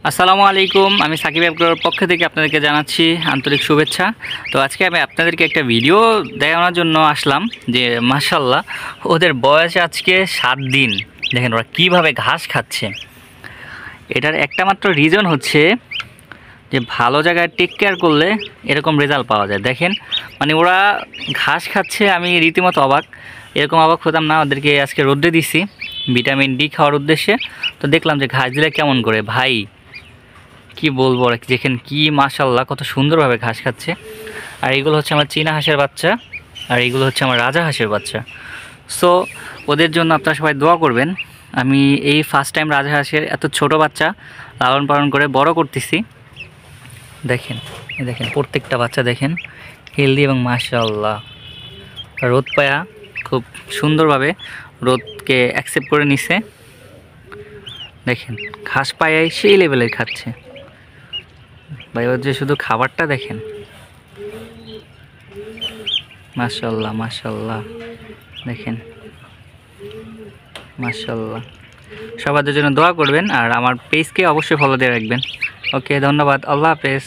আসসালামু আলাইকুম। আমি সাকিব অ্যাগ্রোর পক্ষ থেকে আপনাদেরকে জানাচ্ছি আন্তরিক শুভেচ্ছা। তো আজকে আমি আপনাদেরকে একটা ভিডিও দেখানোর জন্য আসলাম যে মাশাআল্লাহ ওদের বয়স আজকে 7 দিন। দেখেন ওরা কীভাবে ঘাস খাচ্ছে। এটার একটা মাত্র রিজন হচ্ছে যে ভালো জায়গায় টেক কেয়ার করলে এরকম রেজাল্ট পাওয়া যায়। দেখেন মানে ওরা ঘাস খাচ্ছে, আমি রীতিমতো অবাক। এরকম অবাক হতাম না। ওদেরকে আজকে রোদ্রে দিছি ভিটামিন ডি খাওয়ার উদ্দেশ্যে। তো দেখলাম যে ঘাস দিলে কেমন করে ভাই কি বলবো, আর দেখেন কি মাশাআল্লাহ কত সুন্দরভাবে ঘাস খাচ্ছে। আর এইগুলো হচ্ছে আমার চীনা হাঁসের বাচ্চা, আর এইগুলো হচ্ছে আমার রাজা হাঁসের বাচ্চা। সো ওদের জন্য আপনারা সবাই দোয়া করবেন। আমি এই ফার্স্ট টাইম রাজা হাঁসের এত ছোট বাচ্চা লালন পালন করে বড় করতেছি। দেখেন দেখেন প্রত্যেকটা বাচ্চা দেখেন হেলদি এবং মাশাআল্লাহ রোদ পায়া খুব সুন্দরভাবে রোদকে অ্যাকসেপ্ট করে নিছে। দেখেন ঘাস পায়াই সেই লেভেলের খাচ্ছে ভাই। ওর যে শুধু খাবারটা দেখেন মাশাআল্লাহ মাশাআল্লাহ। দেখেন মাশাআল্লাহ। সবার জন্য দোয়া করবেন আর আমার পেজকে অবশ্যই ফলো দিয়ে রাখবেন। ওকে, ধন্যবাদ। আল্লাহ হাফেজ।